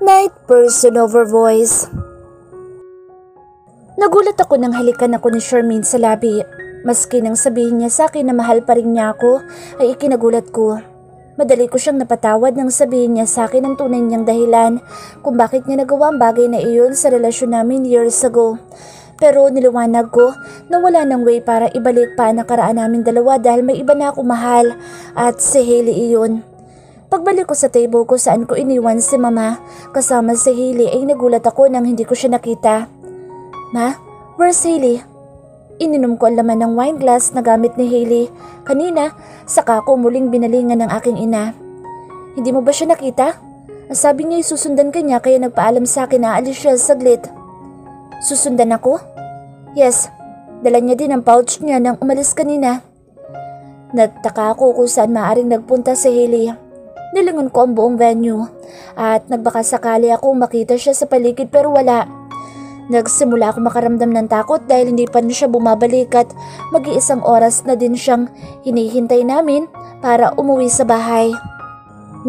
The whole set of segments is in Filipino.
Night person over voice. Nagulat ako nang halikan ako ni Charmaine sa labi. Maski nang sabihin niya sa akin na mahal pa rin niya ako, ay ikinagulat ko. Madali ko siyang napatawad nang sabihin niya sa akin ang tunay niyang dahilan kung bakit niya nagawa ang bagay na iyon sa relasyon namin years ago. Pero niliwanag ko na wala nang way para ibalik pa ang nakaraan namin dalawa dahil may iba na ako mahal at si Hailey iyon. Pagbalik ko sa table ko saan ko iniwan si Mama kasama si Hailey ay nagulat ako nang hindi ko siya nakita. Ma, where's Hailey? Ininom ko ang laman ng wine glass na gamit ni Hailey kanina saka ko muling binalingan ng aking ina. Hindi mo ba siya nakita? Sabi niya susundan ka niya kaya nagpaalam sa akin na aalis siya saglit. Susundan ako? Yes, dala niya din ang pouch niya nang umalis kanina. Nagtaka ako kung saan maaring nagpunta si Hailey. Nilingon ko ang buong venue at nagbaka sakali akong makita siya sa paligid pero wala. Nagsimula ako makaramdam ng takot dahil hindi pa siya bumabalik at mag-iisang oras na din siyang hinihintay namin para umuwi sa bahay.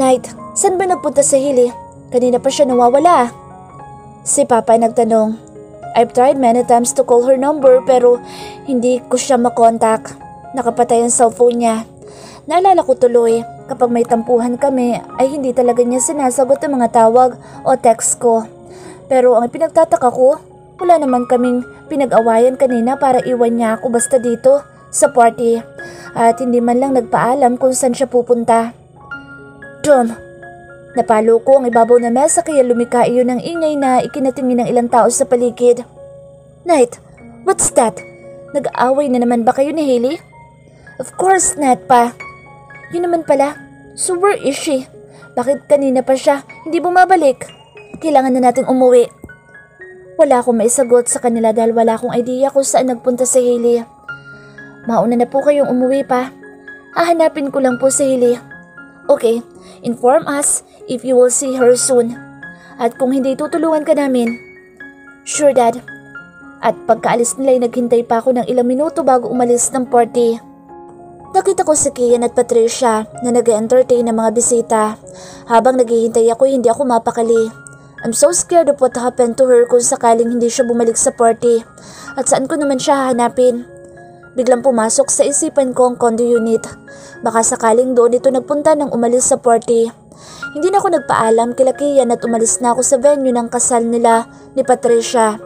Night, saan ba nagpunta si Hailey? Kanina pa siya nawawala. Si Papa nagtanong. I've tried many times to call her number pero hindi ko siya makontak. Nakapatay ang cellphone niya. Naalala ko tuloy, kapag may tampuhan kami ay hindi talaga niya sinasagot ang mga tawag o text ko. Pero ang pinagtataka ko, wala naman kaming pinag-awayan kanina para iwan niya ako basta dito sa party at hindi man lang nagpaalam kung saan siya pupunta. Tom, napalo ko ang ibabaw na mesa kaya lumika iyon ng ingay na ikinatingin ng ilang tao sa paligid. Night, what's that? Nag-aaway na naman ba kayo ni Hailey? Of course not pa. Yun naman pala, so where is she? Bakit kanina pa siya hindi bumabalik? Kailangan na nating umuwi. Wala akong maisagot sa kanila dahil wala akong idea kung saan nagpunta si Hailey. Mauna na po kayong umuwi pa. Hahanapin ko lang po si Hailey. Okay, inform us if you will see her soon. At kung hindi tutulungan ka namin. Sure, Dad. At pagkaalis nila ay naghintay pa ako ng ilang minuto bago umalis ng party. Nakita ko si Kian at Patricia na nag-entertain ng mga bisita. Habang naghihintay ako hindi ako mapakali. I'm so scared of what happened to her kung sakaling hindi siya bumalik sa party. At saan ko naman siya hahanapin? Biglang pumasok sa isipan ko ang condo unit. Baka sakaling doon ito nagpunta nang umalis sa party. Hindi na ako nagpaalam kila Kian at umalis na ako sa venue ng kasal nila ni Patricia.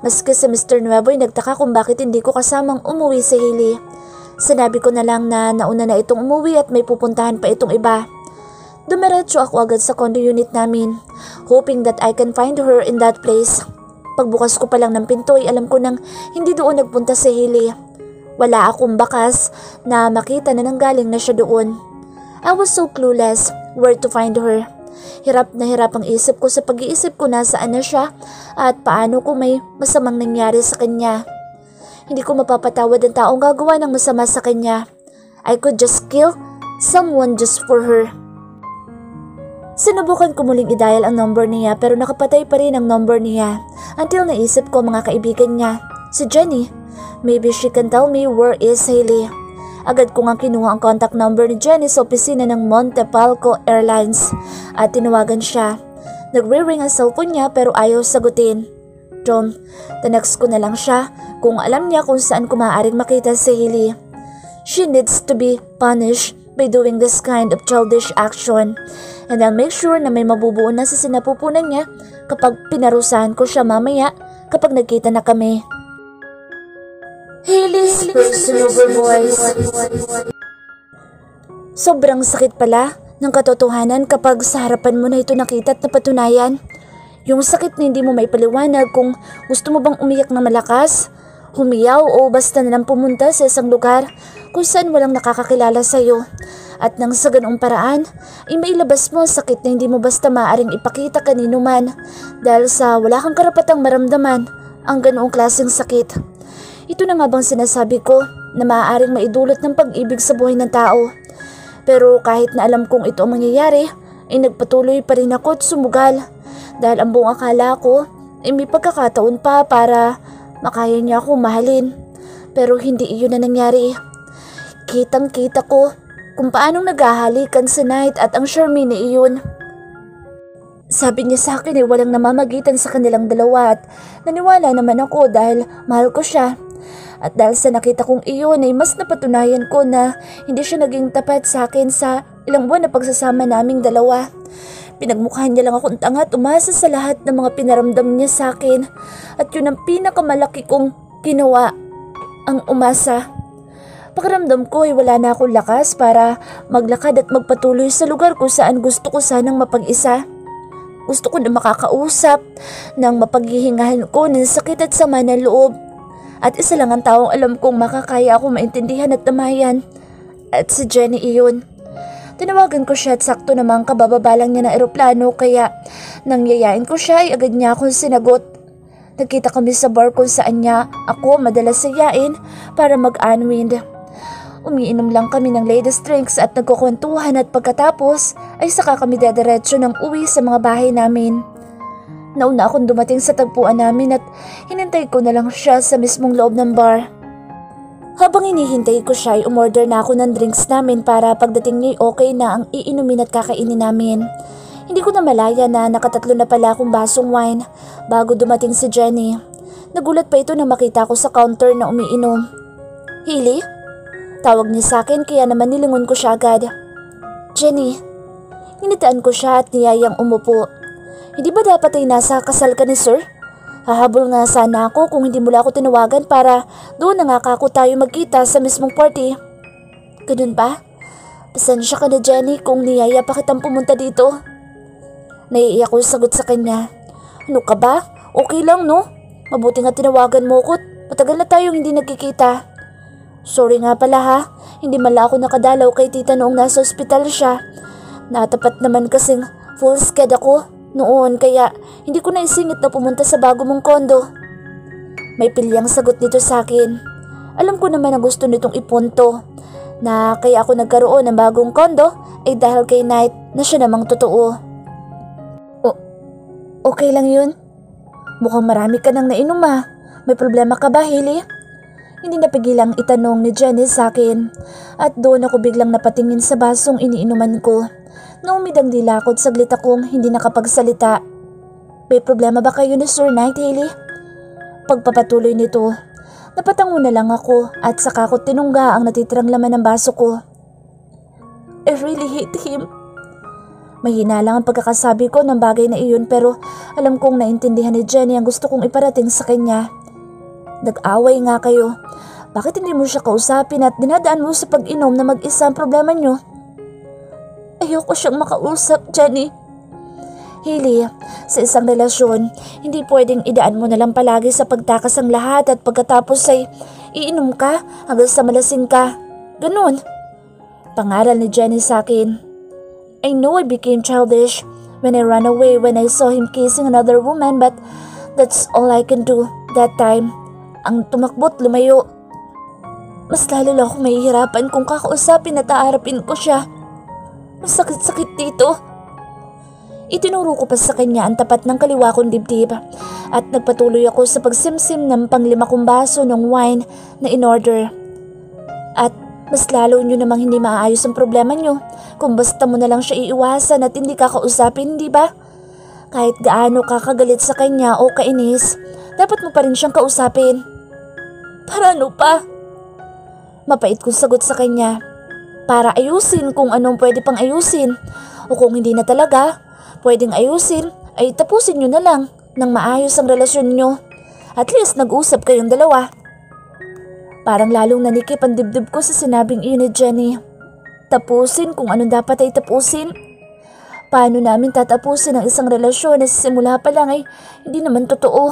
Maski si Mr. Nuevo ay nagtaka kung bakit hindi ko kasamang umuwi si Hailey. Sinabi ko na lang na nauna na itong umuwi at may pupuntahan pa itong iba. Dumiretso ako agad sa condo unit namin, hoping that I can find her in that place. Pagbukas ko pa lang ng pinto ay alam ko nang hindi doon nagpunta si Hailey. Wala akong bakas na makita na nanggaling na siya doon. I was so clueless where to find her. Hirap na hirap ang isip ko sa pag-iisip ko nasaan na siya at paano kung may masamang nangyari sa kanya. Hindi ko mapapatawad ang taong gagawa ng masama sa kanya. I could just kill someone just for her. Sinubukan ko muling i-dial ang number niya pero nakapatay pa rin ang number niya until naisip ko mga kaibigan niya. Si Jenny, maybe she can tell me where is Hailey. Agad ko nga kinuha ang contact number ni Jenny sa opisina ng Montepalco Airlines at tinawagan siya. Nagre-ring ang cellphone niya pero ayaw sagutin. Tom, tinext ko na lang siya kung alam niya kung saan ko maaaring makita si Hailey. She needs to be punished by doing this kind of childish action. And I'll make sure na may mabubuo na sa sinapupunan niya kapag pinarusahan ko siya mamaya kapag nagkita na kami. Hailey's person over voice. Sobrang sakit pala ng katotohanan kapag sa harapan mo na ito nakita at napatunayan. Yung sakit na hindi mo maipaliwanag kung gusto mo bang umiyak na malakas, humiyaw o basta na lang pumunta sa isang lugar kung saan walang nakakakilala sa'yo. At nang sa ganoong paraan, ay mailabas mo sakit na hindi mo basta maaaring ipakita kanino man dahil sa wala kang karapatang maramdaman ang ganoong klaseng sakit. Ito na nga bang sinasabi ko na maaaring maidulot ng pag-ibig sa buhay ng tao. Pero kahit na alam kong ito ang mangyayari, ay nagpatuloy pa rin ako at sumugal dahil ang buong akala ko ay may pagkakataon pa para makaya niya akong mahalin. Pero hindi iyon na nangyari. Kitang-kita ko kung paanong naghahalikan si Night at ang Charmaine na iyon. Sabi niya sa akin ay walang namamagitan sa kanilang dalawa at naniwala naman ako dahil mahal ko siya. At dahil sa nakita kong iyon ay mas napatunayan ko na hindi siya naging tapat sa akin sa ilang buwan na pagsasama naming dalawa. Pinagmukhaan niya lang akong tanga at umasa sa lahat ng mga pinaramdam niya sa akin. At yun ang pinakamalaki kong ginawa, ang umasa. Pakiramdam ko ay wala na akong lakas para maglakad at magpatuloy sa lugar kung saan gusto ko sanang mapag-isa. Gusto ko na makakausap nang mapaghihingahan ko ng sakit at sama ng loob. At isa lang ang taong alam kong makakaya akong maintindihan at tamayan. At si Jenny iyon. Tinawagan ko siya at sakto namang kabababa lang niya ng eroplano kaya nang yayain ko siya ay agad niya akong sinagot. Nagkita kami sa bar kung saan niya ako madalas sayain para mag-unwind. Umiinom lang kami ng latest drinks at nagkukwentuhan at pagkatapos ay saka kami dediretso ng uwi sa mga bahay namin. Nauna akong dumating sa tagpuan namin at hinintay ko na lang siya sa mismong loob ng bar. Habang hinihintay ko siya ay umorder na ako ng drinks namin para pagdating niya okay na ang iinumin at kakainin namin. Hindi ko na malaya na nakatatlo na pala akong basong wine bago dumating si Jenny. Nagulat pa ito na makita ko sa counter na umiinom. "Hailey?" Tawag niya sa akin kaya naman nilingon ko siya agad. "Jenny." Hinitaan ko siya at niyayang umupo. "Hindi ba dapat ay nasa kasal ka ni sir? Hahabol nga sana ako kung hindi mo lang ako tinawagan para doon na nga ako tayo magkita sa mismong party." "Ganun ba? Pasensya ka na Jenny kung niyaya pa kitang pumunta dito." Naiiyak ko sagot sa kanya. "Ano ka ba? Okay lang no? Mabuti nga tinawagan mo ko. Matagal na tayong hindi nagkikita." "Sorry nga pala ha, hindi mala ako nakadalaw kay tita noong nasa ospital siya. Natapat naman kasing full sked ako noon kaya hindi ko naisingit na pumunta sa bago mong kondo." May pilyang sagot nito sa akin. Alam ko naman ang gusto nitong ipunto na kaya ako nagkaroon ng bagong kondo ay dahil kay Knight na siya namang totoo. Okay lang yun? Mukhang marami ka nang nainom ah. May problema ka ba, Hailey?" Hindi napigilang itanong ni Jenny sa akin at doon ako biglang napatingin sa basong iniinuman ko. Naumidang dilakot saglit akong hindi nakapagsalita. "May problema ba kayo ni Sir Knight, Hailey?" Pagpapatuloy nito, napatango na lang ako at saka ko tinungga ang natitirang laman ng baso ko. "I really hate him." Mahina lang ang pagkakasabi ko ng bagay na iyon pero alam kong naintindihan ni Jenny ang gusto kong iparating sa kanya. "Nag-away nga kayo. Bakit hindi mo siya kausapin at dinadaan mo sa pag-inom na mag-isa ang problema niyo?" "Ayoko siyang makausap, Jenny." "Hailey, sa isang relasyon, hindi pwedeng idaan mo na lang palagi sa pagtakas ang lahat at pagkatapos ay iinom ka hanggang sa malasing ka. Ganun." Pangaral ni Jenny sa akin. I know I became childish when I ran away when I saw him kissing another woman but that's all I can do that time. Ang tumakbo't lumayo. Mas lalo lang ako mahihirapan kung kakausapin at aarapin ko siya. Ang sakit-sakit dito. Itinuro ko pa sa kanya ang tapat ng kaliwa kong dibdib at nagpatuloy ako sa pagsimsim ng panglima kong baso ng wine na in-order. At mas lalo nyo namang hindi maayos ang problema nyo kung basta mo na lang siya iiwasan at hindi kakausapin, di ba? Kahit gaano kakagalit sa kanya o kainis, dapat mo pa rin siyang kausapin. Para ano pa? Mapait kong sagot sa kanya. Para ayusin kung anong pwede pang ayusin. O kung hindi na talaga, pwedeng ayusin, ay tapusin nyo na lang nang maayos ang relasyon nyo. At least nag-usap kayong dalawa. Parang lalong nanikip ang dibdib ko sa sinabing iyon ni Jenny. Tapusin kung anong dapat ay tapusin. Paano namin tatapusin ang isang relasyon na sa simula pa lang ay hindi naman totoo?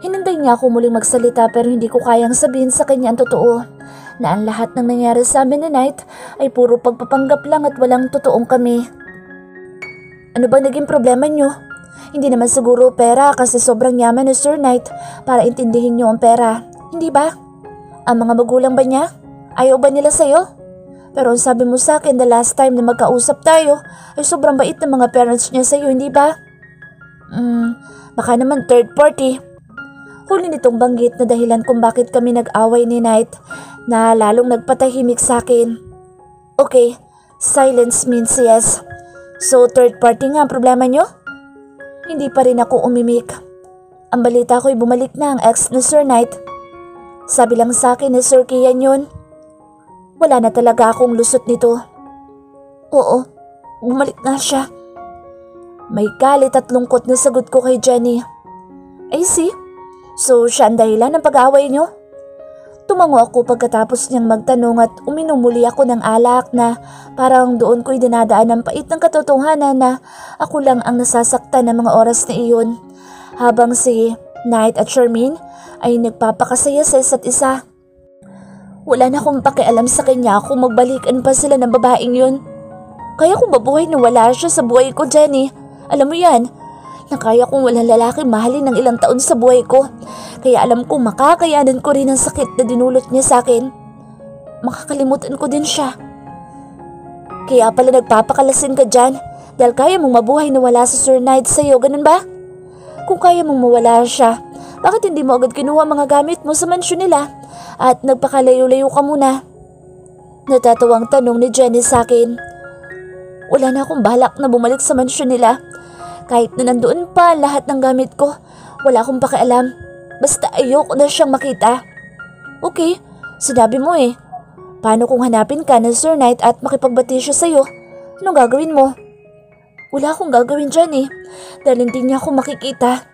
Hinintay niya ako muling magsalita pero hindi ko kayang sabihin sa kanya ang totoo. Na ang lahat ng nangyari sa amin ni Knight ay puro pagpapanggap lang at walang totoong kami. Ano ba naging problema niyo? Hindi naman siguro pera kasi sobrang yaman ni Sir Knight para intindihin niyo ang pera. Hindi ba? Ang mga magulang ba niya? Ayaw ba nila sa'yo? Pero ang sabi mo sa akin the last time na magkausap tayo ay sobrang bait ng mga parents niya sa'yo, hindi ba? Baka naman third party. Huli nitong banggit na dahilan kung bakit kami nag-away ni Knight na lalong nagpatahimik sa akin. Okay, silence means yes. So third party nga ang problema nyo? Hindi pa rin ako umimik. Ang balita ko'y bumalik na ang ex ni Sir Knight. Sabi lang sa akin ni Sir Kian yun. Wala na talaga akong lusot nito. Oo, bumalik na siya. May galit at lungkot na sagot ko kay Jenny. I see. So siya ang dahilan ng pag-aaway nyo? Tumango ako pagkatapos niyang magtanong at uminumuli ako ng alak na parang doon ko'y dinadaan ng pait ng katotohanan na ako lang ang nasasaktan ng mga oras na iyon. Habang si Knight at Charmaine ay nagpapakasaya sa isa't isa. Wala na akong pakialam sa kanya kung magbalikan pa sila ng babaeng yun. Kaya kong mabuhay na wala siya sa buhay ko, Jenny. Alam mo yan, na kaya kong walang lalaki mahalin ng ilang taon sa buhay ko. Kaya alam kong makakayanan ko rin ang sakit na dinulot niya sa akin. Makakalimutan ko din siya. Kaya pala nagpapakalasin ka dyan dahil kaya mong mabuhay na wala si Sir Knight sa'yo, ganun ba? Kung kaya mong mawala siya, bakit hindi mo agad kinuha mga gamit mo sa mansyon nila at nagpakalayo-layo ka muna? Natatawang tanong ni Jenny sa akin. Wala na akong balak na bumalik sa mansyon nila. Kahit na nandoon pa lahat ng gamit ko, wala akong pakialam. Basta ayoko na siyang makita. Okay, sinabi mo eh. Paano kung hanapin ka ng Sir Knight at makipagbati siya sa'yo? Anong gagawin mo? Wala akong gagawin dyan eh, dahil hindi niya ako makikita.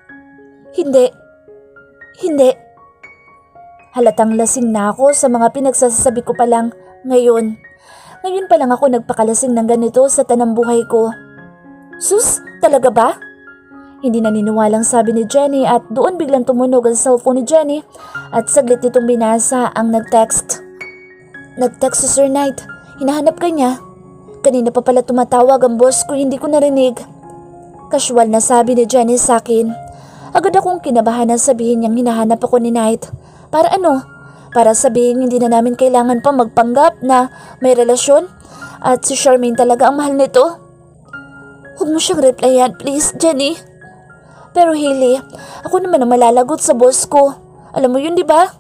Hindi. Halatang lasing na ako sa mga pinagsasabi ko pa lang ngayon. Ngayon pa lang ako nagpakalasing ng ganito sa tanang buhay ko. Sus, talaga ba? Hindi naniniwalang sabi ni Jenny at doon biglang tumunog ang cellphone ni Jenny at saglit nitong binasa ang nag-text. Nag-text si Sir Knight, hinahanap ka niya. Kanina pa pala tumatawag ang boss ko, hindi ko narinig. Casual na sabi ni Jenny sa akin. Agad akong kinabahan na sabihin niyang hinahanap ako ni Knight. Para ano? Para sabihin hindi na namin kailangan pa magpanggap na may relasyon at si Charmaine talaga ang mahal nito. Huwag mo siyang replyan, please, Jenny. Pero Hailey, ako naman ang malalagot sa boss ko. Alam mo yun, di ba?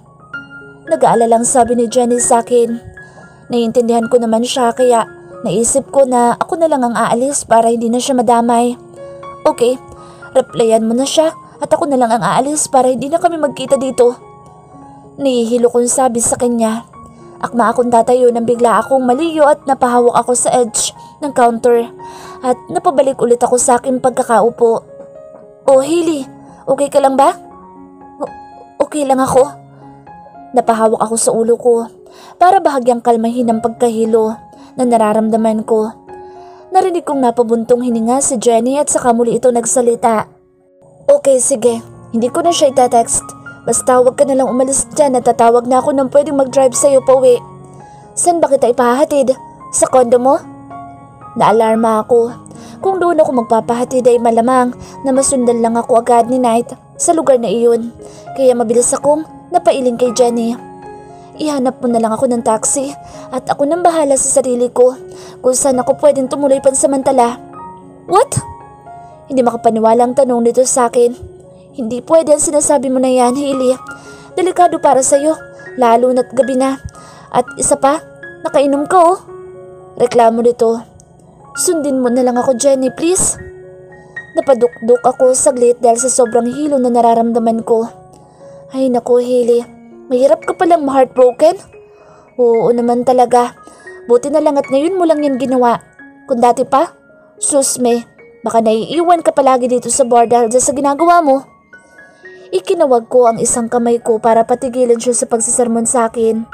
Nag-aalalang sabi ni Jenny sa akin. Naiintindihan ko naman siya kaya naisip ko na ako na lang ang aalis para hindi na siya madamay. Okay, replyan mo na siya at ako na lang ang aalis para hindi na kami magkita dito. Nihihilo kong sabi sa kanya. Akma akong tatayo nang bigla akong maliyo at napahawak ako sa edge ng counter at napabalik ulit ako sa aking pagkakaupo. Oh, Hailey, okay ka lang ba? Okay lang ako. Napahawak ako sa ulo ko para bahagyang kalmahin ang pagkahilo na nararamdaman ko. Narinig kong napabuntong hininga si Jenny at saka muli ito nagsalita. Okay, sige. Hindi ko na siya itatext. Basta huwag ka na lang umalis dyan at tatawag na ako nang pwedeng mag-drive sa'yo pa uwi. Saan ba kita ipahatid? Sa kondo mo? Naalarma ako. Kung doon ako magpapahatid ay malamang na masundan lang ako agad ni Knight sa lugar na iyon. Kaya mabilis akong napailing kay Jenny. Ihanap mo na lang ako ng taxi at ako nang bahala sa sarili ko kung saan ako pwedeng tumuloy pansamantala. What? Hindi makapaniwalang tanong nito sa akin. Hindi pwede ang sinasabi mo na yan, Hailey. Delikado para sa'yo, lalo na't gabi na. At isa pa, nakainom ka oh. Reklamo nito. Sundin mo na lang ako, Jenny, please. Napadukduk ako saglit dahil sa sobrang hilo na nararamdaman ko. Ay naku, Hailey, mahirap ka palang ma-heartbroken? Oo naman talaga. Buti na lang at ngayon mo lang yan ginawa. Kung dati pa, susme, baka naiiwan ka palagi dito sa bar dahil sa ginagawa mo. Ikinawag ko ang isang kamay ko para patigilan siya sa pagsisermon sa akin.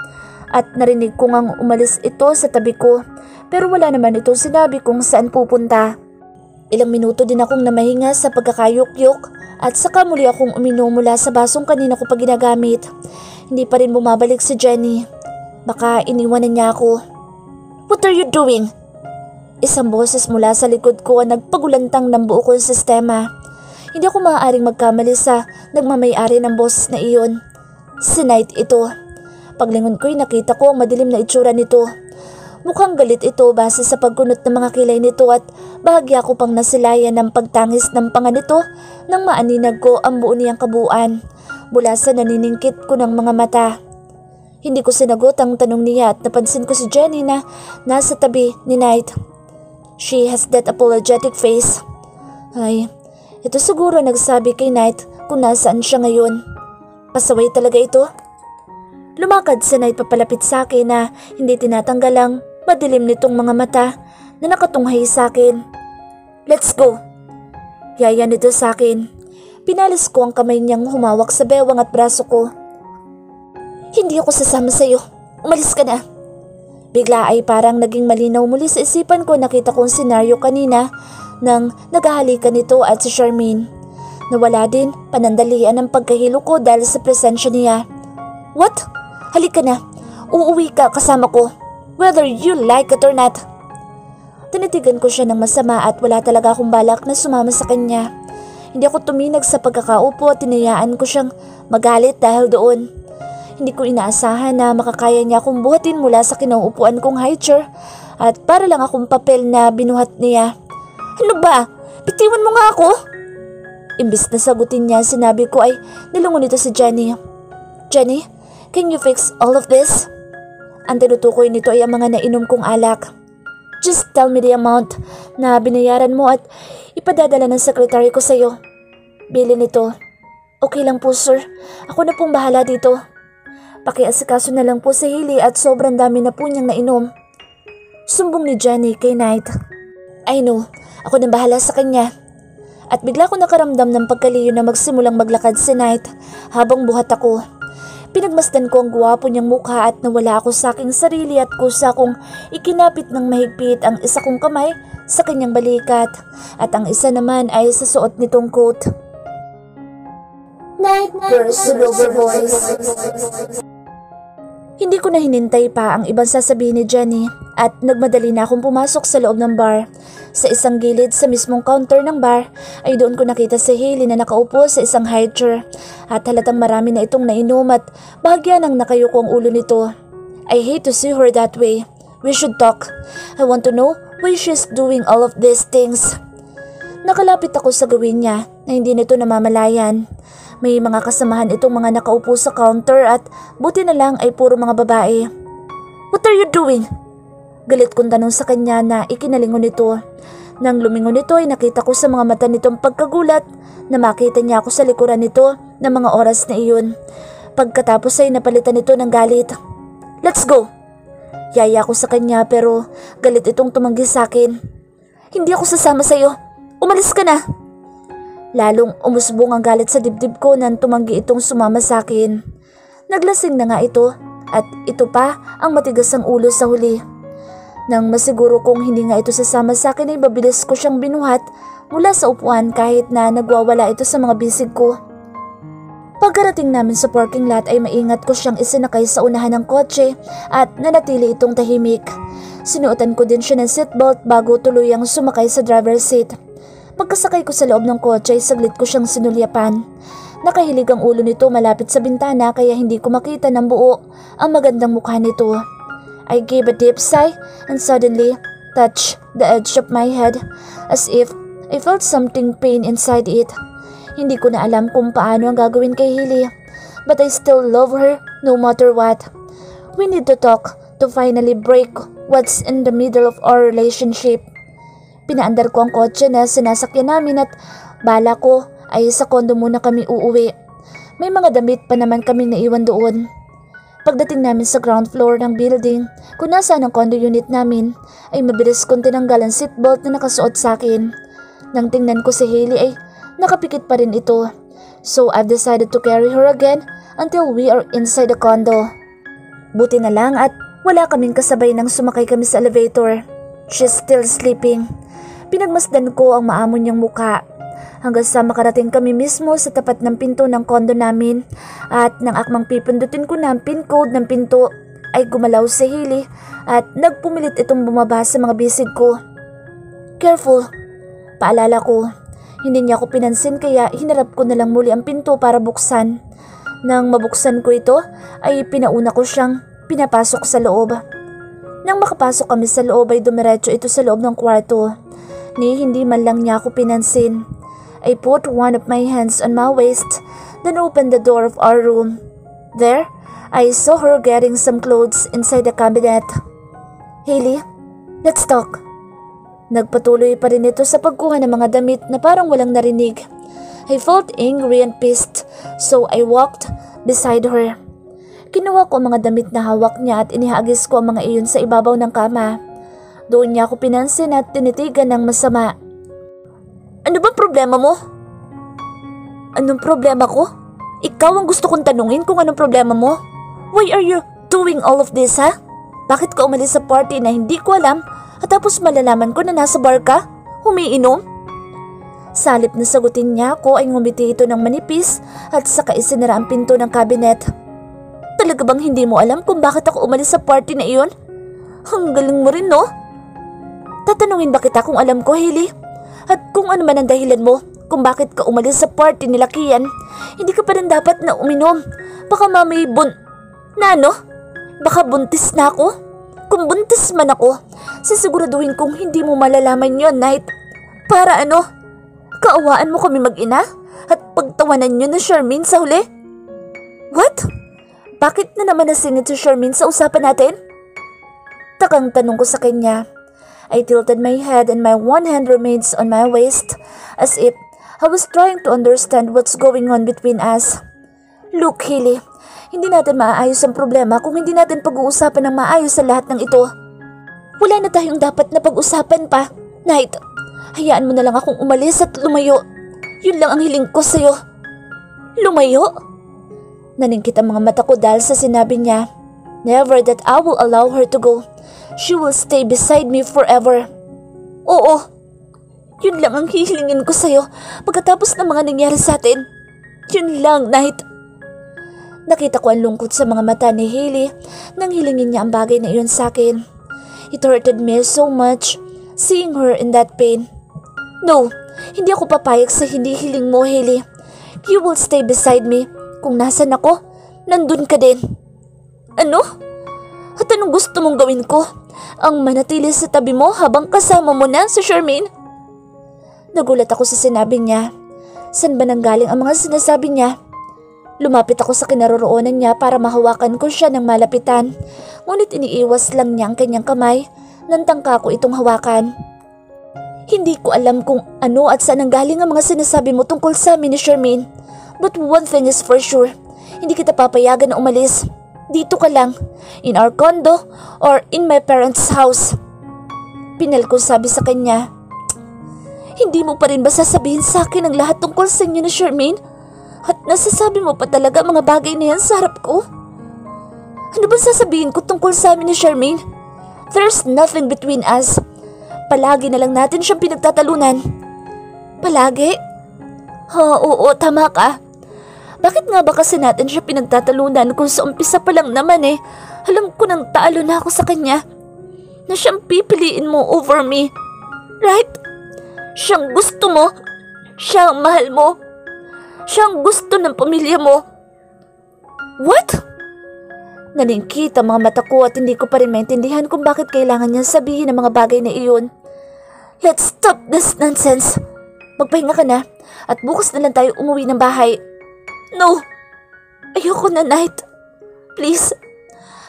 At narinig ko ngang umalis ito sa tabi ko. Pero wala naman ito sinabi kung saan pupunta. Ilang minuto din akong namahinga sa pagkakayuk-yuk at saka muli akong uminom mula sa basong kanina ko pa ginagamit. Hindi pa rin bumabalik si Jenny. Baka iniwan na niya ako. What are you doing? Isang boses mula sa likod ko ang nagpagulantang ng buo kong sistema. Hindi ako maaaring magkamali sa nagmamay-ari ng boses na iyon. Si Knight ito. Paglingon ko'y nakita ko ang madilim na itsura nito. Mukhang galit ito base sa pagkunot ng mga kilay nito at bahagya ko pang nasilayan ng pagtangis ng panga nito nang maaninag ko ang buo niyang kabuuan mula sa naniningkit ko ng mga mata. Hindi ko sinagot ang tanong niya at napansin ko si Jenny na nasa tabi ni Knight. She has that apologetic face. Ay, ito siguro nagsabi kay Knight kung nasaan siya ngayon. Pasaway talaga ito. Lumakad si Knight papalapit sa akin na hindi tinatanggal ang madilim nitong mga mata na nakatunghay sa akin. Let's go. Yaya nito sa akin. Pinalis ko ang kamay niyang humawak sa bewang at braso ko. Hindi ako sasama sa iyo. Umalis ka na. Bigla ay parang naging malinaw muli sa isipan ko, nakita kong senaryo kanina nang naghahalikan nito at si Charmaine. Nawala din panandalian ang pagkahilo ko dahil sa presensya niya. What? Halika na. Uuwi ka kasama ko. Whether you like it or not. Tinitigan ko siya ng masama at wala talaga akong balak na sumama sa kanya. Hindi ako tuminag sa pagkakaupo at tinayaan ko siyang magalit dahil doon. Hindi ko inaasahan na makakaya niya akong buhatin mula sa kinauupuan kong high chair at para lang akong papel na binuhat niya. Ano ba? Bitiwan mo nga ako? Imbis na sagutin niya, sinabi ko ay nilungon nito si Jenny. Jenny, can you fix all of this? Ang tinutukoy nito ay ang mga nainom kong alak. Just tell me the amount na binayaran mo at ipadadala ng sekretary ko sa iyo. Bili nito. Okay lang po sir, ako na pong bahala dito. Pakiasikaso na lang po si Hailey at sobrang dami na po niyang nainom. Sumbong ni Jenny kay Knight. I know, ako na bahala sa kanya. At bigla ko nakaramdam ng pagkaliyo na magsimulang maglakad si Knight habang buhat ako. Pinagmasdan ko ang gwapo niyang mukha at nawala ako sa aking sarili at kusa kong ikinapit ng mahigpit ang isa kong kamay sa kanyang balikat at ang isa naman ay sa suot nitong coat. Night Girls Silver Voice. Hindi ko na hinintay pa ang ibang sasabihin ni Jenny at nagmadali na akong pumasok sa loob ng bar. Sa isang gilid sa mismong counter ng bar ay doon ko nakita si Hailey na nakaupo sa isang high chair at halatang marami na itong nainom at bahagya ng nakayuko ang ulo nito. I hate to see her that way. We should talk. I want to know why she's doing all of these things. Nakalapit ako sa gawin niya na hindi nito namamalayan. May mga kasamahan itong mga nakaupo sa counter at buti na lang ay puro mga babae. What are you doing? Galit kong tanong sa kanya na ikinalingon nito. Nang lumingon nito ay nakita ko sa mga mata nitong pagkagulat na makita niya ako sa likuran nito ng mga oras na iyon. Pagkatapos ay napalitan nito ng galit. Let's go! Yaya ko sa kanya pero galit itong tumanggi sa akin. Hindi ako sasama sa iyo. Umalis ka na! Lalong umusbong ang galit sa dibdib ko nang tumanggi itong sumama sa akin. Naglasing na nga ito at ito pa ang matigas ang ulo sa huli. Nang masiguro kong hindi nga ito sasama sa akin ay mabilis ko siyang binuhat mula sa upuan kahit na nagwawala ito sa mga bisig ko. Pagkarating namin sa parking lot ay maingat ko siyang isinakay sa unahan ng kotse at nanatili itong tahimik. Sinuotan ko din siya ng seatbelt bago tuluyang sumakay sa driver's seat. Pagkasakay ko sa loob ng kotse ay saglit ko siyang sinulyapan. Nakahilig ang ulo nito malapit sa bintana kaya hindi ko makita ng buo ang magandang mukha nito. I gave a deep sigh and suddenly touched the edge of my head as if I felt something pain inside it. Hindi ko na alam kung paano ang gagawin kay Hailey, but I still love her no matter what. We need to talk to finally break what's in the middle of our relationship. Pinaandar ko ang kotse na sinasakyan namin at bala ko ay sa kondo muna kami uuwi. May mga damit pa naman kaming naiwan doon. Pagdating namin sa ground floor ng building, kung nasaan ang condo unit namin, ay mabilis kong tinanggal ang seatbelt na nakasuot sa akin. Nang tingnan ko si Hailey ay nakapikit pa rin ito. So I've decided to carry her again until we are inside the condo. Buti na lang at wala kaming kasabay nang sumakay kami sa elevator. She's still sleeping. Pinagmasdan ko ang maamon niyang mukha hanggang sa makarating kami mismo sa tapat ng pinto ng kondo namin at nang akmang pipindutin ko na ang pin code ng pinto ay gumalaw si Hailey at nagpumilit itong bumaba sa mga bisig ko. Careful! Paalala ko. Hindi niya ako pinansin kaya hinarap ko na lang muli ang pinto para buksan. Nang mabuksan ko ito ay pinauna ko siyang pinapasok sa loob. Nang makapasok kami sa loob ay dumiretso ito sa loob ng kwarto. Ni hindi man lang niya ako pinansin. I put one of my hands on my waist, then opened the door of our room. There, I saw her getting some clothes inside the cabinet. Hailey, let's talk. Nagpatuloy pa rin ito sa pagkuha ng mga damit na parang walang narinig. I felt angry and pissed, so I walked beside her. Kinuha ko ang mga damit na hawak niya at inihagis ko ang mga iyon sa ibabaw ng kama. Doon niya ako pinansin at tinitigan ng masama. Ano ba problema mo? Anong problema ko? Ikaw ang gusto kong tanungin kung anong problema mo. Why are you doing all of this, ha? Bakit ka umalis sa party na hindi ko alam at tapos malalaman ko na nasa bar ka? Umiinom? Salip na sagutin niya ako ay ngumiti ito ng manipis at saka isinara ang pinto ng cabinet. Talaga bang hindi mo alam kung bakit ako umalis sa party na iyon? Ang galing mo rin, no? Tatanungin ba kita kung alam ko, Hailey? At kung ano man ang dahilan mo kung bakit ka umalis sa party nila Kian, hindi ka pa rin dapat na uminom. Baka mamay Baka buntis na ako? Kung buntis man ako, sisiguraduhin kong hindi mo malalaman yon, Night. Para ano? Kaawaan mo kami mag-ina? At pagtawanan nyo na Charmaine sa huli? What? Bakit na naman nasingit si Charmaine sa usapan natin? Takang tanong ko sa kanya. I tilted my head and my one hand remains on my waist as if I was trying to understand what's going on between us. Look, Hailey, hindi natin maaayos ang problema kung hindi natin pag-uusapan ng maayos sa lahat ng ito. Wala na tayong dapat na pag-usapan pa. Night, hayaan mo na lang akong umalis at lumayo. Yun lang ang hiling ko sa'yo. Lumayo? Naningkit ang mga mata ko dahil sa sinabi niya. Never that I will allow her to go. She will stay beside me forever. Oo, yun lang ang hihilingin ko sa'yo pagkatapos ng mga nangyari sa atin. Yun lang, Night. Nakita ko ang lungkot sa mga mata ni Hailey nang hilingin niya ang bagay na iyon sa akin. It hurted me so much seeing her in that pain. No, hindi ako papayag sa hindi hiling mo, Hailey. You will stay beside me. Kung nasan ako, nandun ka din. Ano? At anong gusto mong gawin ko? Ang manatili sa tabi mo habang kasama mo na si Charmaine? Nagulat ako sa sinabi niya. San ba nanggaling ang mga sinasabi niya? Lumapit ako sa kinaroroonan niya para mahawakan ko siya ng malapitan. Ngunit iniiwas lang niya ang kanyang kamay nang tangka ko itong hawakan. Hindi ko alam kung ano at saan nanggaling ang mga sinasabi mo tungkol sa amin ni Charmaine. But one thing is for sure, hindi kita papayagan na umalis. Dito ka lang, in our condo or in my parents' house. Pinal ko sabi sa kanya. Hindi mo pa rin ba sasabihin sa akin ang lahat tungkol sa inyo ni Charmaine? At nasasabi mo pa talaga mga bagay na yan sa harap ko? Ano ba sasabihin ko tungkol sa amin ni Charmaine? There's nothing between us. Palagi na lang natin siyang pinagtatalunan. Palagi? Oo, tama ka. Bakit nga ba kasi natin siya pinagtatalunan kung sa umpisa pa lang naman alam ko nang talo na ako sa kanya. Na siyang pipiliin mo over me. Right? Siyang gusto mo. Siyang mahal mo. Siyang gusto ng pamilya mo. What? Naningkit ang mga mata ko at hindi ko pa rin maintindihan kung bakit kailangan niya sabihin ang mga bagay na iyon. Let's stop this nonsense. Magpahinga ka na at bukas na lang tayo umuwi ng bahay. No! Ayoko na, Night. Please.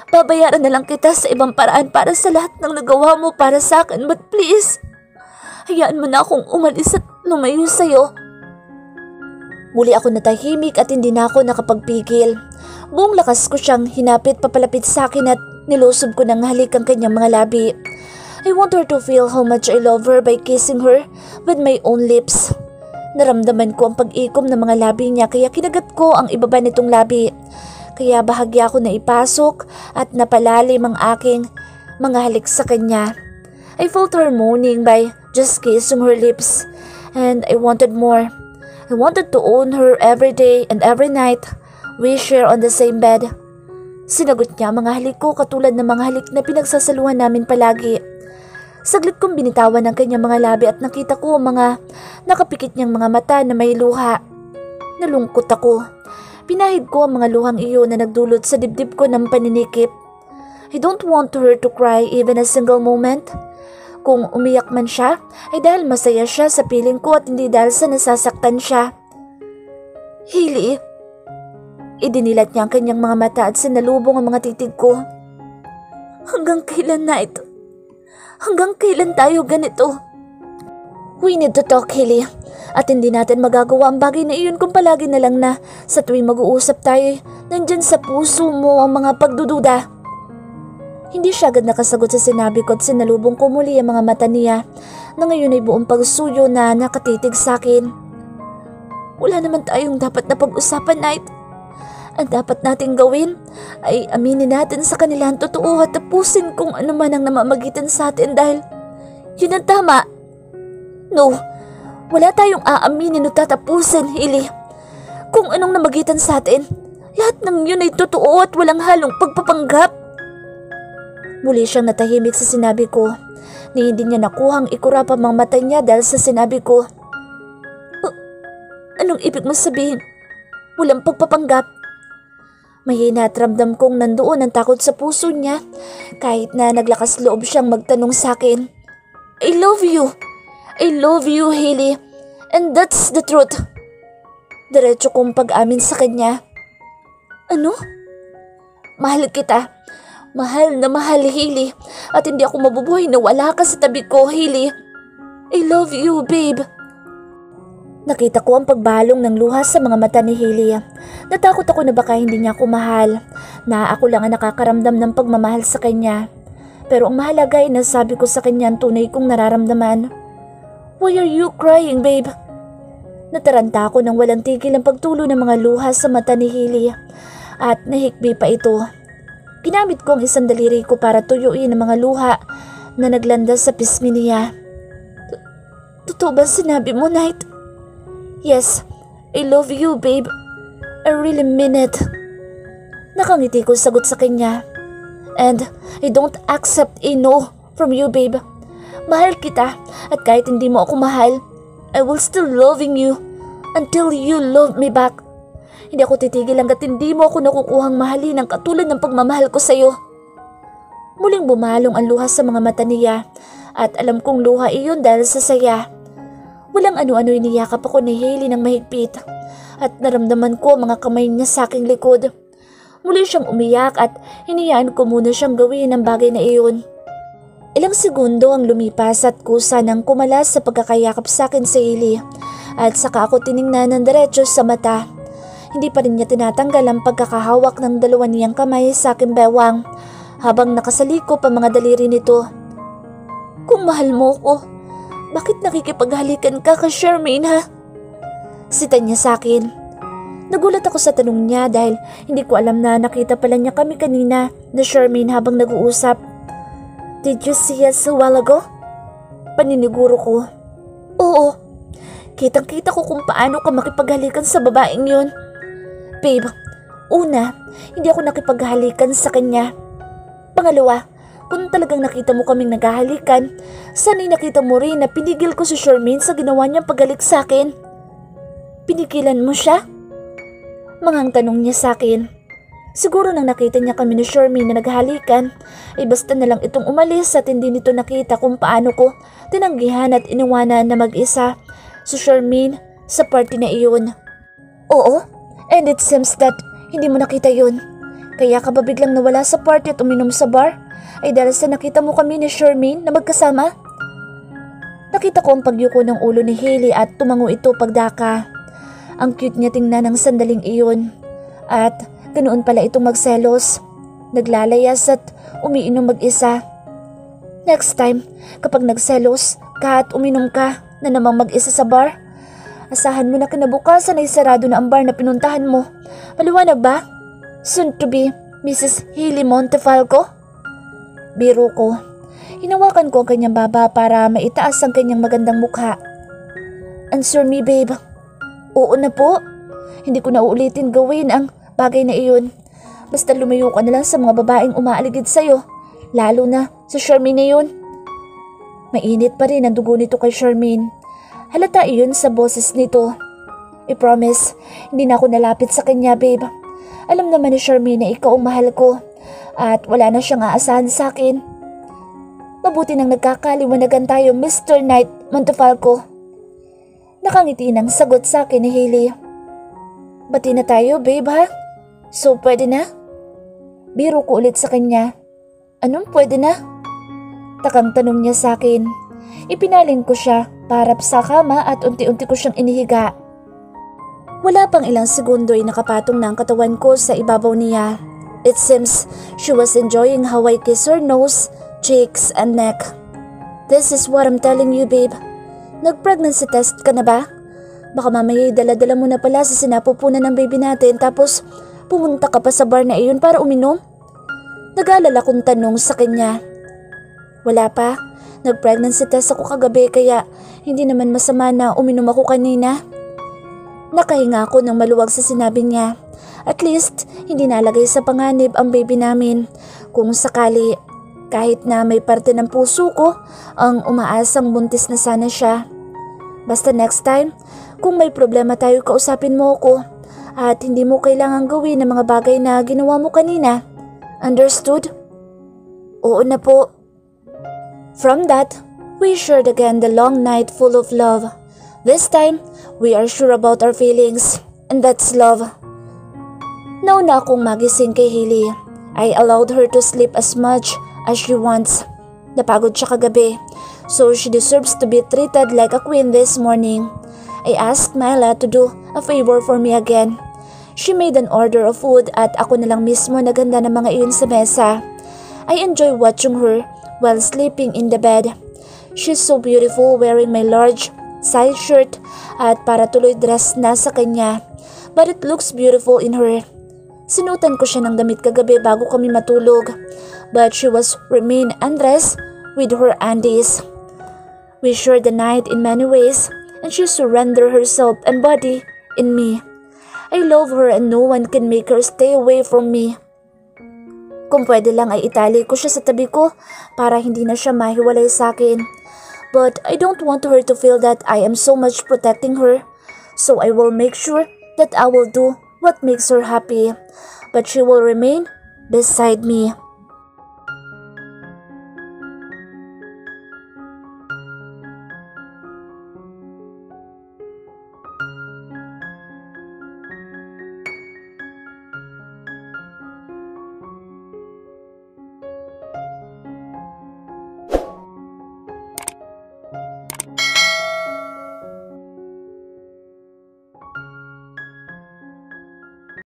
Babayaran na lang kita sa ibang paraan para sa lahat ng nagawa mo para sa akin. But please, hayaan mo na akong umalis at lumayo sa'yo. Muli ako natahimik at hindi na ako nakapagpigil. Buong lakas ko siyang hinapit papalapit sa akin at nilusob ko ng halik ang kanyang mga labi. I want her to feel how much I love her by kissing her with my own lips. Naramdaman ko ang pag-ikom ng mga labi niya kaya kinagat ko ang ibaba nitong labi. Kaya bahagya ako na ipasok at napalalim ang aking mga halik sa kanya. I felt her moaning by just kissing her lips and I wanted more. I wanted to own her every day and every night. We share on the same bed. Sinagot niya mga halik ko katulad ng mga halik na pinagsasaluhan namin palagi. Saglit kong binitawan ang kanyang mga labi at nakita ko ang mga nakapikit niyang mga mata na may luha. Nalungkot ako. Pinahid ko ang mga luhang iyon na nagdulot sa dibdib ko ng paninikip. I don't want her to cry even a single moment. Kung umiyak man siya, ay dahil masaya siya sa piling ko at hindi dahil sa nasasaktan siya. Hailey, idinilat niya ang kanyang mga mata at sinalubong ang mga titig ko. Hanggang kailan na ito? Hanggang kailan tayo ganito? We need to talk, Hailey. At hindi natin magagawa ang bagay na iyon kung palagi na lang na sa tuwing mag-uusap tayo, nandyan sa puso mo ang mga pagdududa. Hindi siya agad nakasagot sa sinabi ko at sinalubong ko muli ang mga mata niya na ngayon ay buong pagsuyo na nakatitig sa akin. Wala naman tayong dapat na pag-usapan, Knight. Ang dapat nating gawin ay aminin natin sa kanila ang totoo at tapusin kung ano man ang namamagitan sa atin dahil yun ang tama. No, wala tayong aaminin o tatapusin, Hailey. Kung anong namagitan sa atin, lahat ng yun ay totoo at walang halong pagpapanggap. Muli siyang natahimik sa sinabi ko, ni hindi niya nakuhang ikurap ang mga mata niya dahil sa sinabi ko. Anong ibig mo sabihin? Walang pagpapanggap. Mahina at ramdam kong nandoon ang takot sa puso niya kahit na naglakas loob siyang magtanong sa akin. I love you. I love you, Hailey. And that's the truth. Diretso kong pag-amin sa kanya. Ano? Mahal kita. Mahal na mahal, Hailey. At hindi ako mabubuhay na wala ka sa tabi ko, Hailey. I love you, babe. Nakita ko ang pagbalong ng luha sa mga mata ni Hailey. Natakot ako na baka hindi niya ako mahal. Na ako lang ang nakakaramdam ng pagmamahal sa kanya. Pero ang mahalaga ay nasabi ko sa kanya ang tunay kong nararamdaman. Why are you crying, babe? Nataranta ako nang walang tigil ang pagtulo ng mga luha sa mata ni Hailey. At nahikbi pa ito. Ginamit ko ang isang daliri ko para tuyuin ang mga luha na naglandas sa pisngi niya. Totoo ba sinabi mo, Knight? Yes, I love you, babe. I really mean it. Nakangiti ko sagot sa kanya. And I don't accept a no from you, babe. Mahal kita at kahit hindi mo ako mahal, I will still loving you until you love me back. Hindi ako titigil hanggat hindi mo ako nakukuhang mahalin ng katulad ng pagmamahal ko sa'yo. Muling bumalong ang luha sa mga mata niya at alam kong luha iyon dahil sa saya. Walang ano-ano iniyakap ako ni Hailey ng mahigpit at naramdaman ko ang mga kamay niya sa aking likod. Muli siyang umiyak at hinayaan ko muna siyang gawin ang bagay na iyon. Ilang segundo ang lumipas at kusa nang kumalas sa pagkakayakap sa akin si Hailey at saka ako tiningnan ng diretso sa mata. Hindi pa rin niya tinatanggal ang pagkakahawak ng dalawa niyang kamay sa aking bewang habang nakasalikop ang mga daliri nito. Kung mahal mo ko, bakit nakikipaghalikan ka kay Charmaine, ha? Sita niya sa akin. Nagulat ako sa tanong niya dahil hindi ko alam na nakita pala niya kami kanina na Charmaine habang nag-uusap. Did you see us a while ago? Paniniguro ko. Oo. Kitang-kita ko kung paano ka makipaghalikan sa babaeng yun. Babe, una, hindi ako nakipaghalikan sa kanya. Pangalawa, kung talagang nakita mo kaming naghahalikan, sana'y nakita mo rin na pinigil ko si Charmaine sa ginawa niyang paghalik sa akin. Pinigilan mo siya? Mangang tanong niya sa akin. Siguro nang nakita niya kami ni Charmaine na naghahalikan, ay basta na lang itong umalis at hindi nito nakita kung paano ko tinanggihan at iniwanan na mag-isa si Charmaine sa party na iyon. Oo, and it seems that hindi mo nakita yun. Kaya ka ba biglang nawala sa party at uminom sa bar? Ay dahil sa nakita mo kami ni Charmaine na magkasama? Nakita ko ang pagyuko ng ulo ni Hailey at tumango ito pagdaka. Ang cute niya tingnan ng sandaling iyon. At ganoon pala itong magselos. Naglalayas at umiinom mag-isa. Next time, kapag nagselos ka at uminom ka na namang mag-isa sa bar, asahan mo na kinabukasan ay sarado na ang bar na pinuntahan mo. Maliwanag ba? Soon to be Mrs. Hailey Montefalco? Biro ko. Hinawakan ko ang kanyang baba para maitaas ang kanyang magandang mukha. Answer me, babe. Oo na po. Hindi ko na uulitin gawin ang bagay na iyon. Basta lumayo ka na lang sa mga babaeng umaaligid sa'yo. Lalo na sa Charmaine na yun. Mainit pa rin ang dugo nito kay Charmaine. Halata iyon sa boses nito. I promise, hindi na ako nalapit sa kanya, babe. Alam naman ni Charmaine na ikaw ang mahal ko. At wala na siyang aasahan sa akin. Mabuti nang nagkakaliwanagan tayo, Mr. Knight Montefalco. Nakangiti ng sagot sa akin ni Hailey. Bati na tayo, babe, ha? So, pwede na? Biro ko ulit sa kanya. Anong pwede na? Takang tanong niya sa akin. Ipinaling ko siya parap sa kama at unti-unti ko siyang inihiga. Wala pang ilang segundo ay nakapatong na ang katawan ko sa ibabaw niya. It seems she was enjoying how I kiss her nose, cheeks, and neck. This is what I'm telling you, babe. Nag-pregnancy test ka na ba? Baka mamaya dala-dala mo na pala sa sinapupunan ng baby natin tapos pumunta ka pa sa bar na iyon para uminom? Nag-alala kong tanong sa kanya. Wala pa. Nag-pregnancy test ako kagabi kaya hindi naman masama na uminom ako kanina. Nakahinga ako ng maluwag sa sinabi niya. At least, hindi nalagay sa panganib ang baby namin. Kung sakali, kahit na may parte ng puso ko, ang umaasang buntis na sana siya. Basta next time, kung may problema tayo kausapin mo ako at hindi mo kailangang gawin ang mga bagay na ginawa mo kanina. Understood? Oo na po. From that, we shared again the long night full of love. This time, we are sure about our feelings, and that's love. Nauna akong magising kay Hailey. I allowed her to sleep as much as she wants. Napagod siya kagabi, so she deserves to be treated like a queen this morning. I asked Myla to do a favor for me again. She made an order of food at ako na lang mismo naganda ng mga iyon sa mesa. I enjoy watching her while sleeping in the bed. She's so beautiful wearing my large size shirt at para tuloy dress na sa kanya, but it looks beautiful in her. Sinutan ko siya ng damit kagabi bago kami matulog, but she was remain undressed with her undies. We shared the night in many ways and she surrendered herself and body in me. I love her and no one can make her stay away from me. Kung pwede lang ay itali ko siya sa tabi ko para hindi na siya mahiwalay sa akin. But I don't want her to feel that I am so much protecting her. So I will make sure that I will do what makes her happy. But she will remain beside me.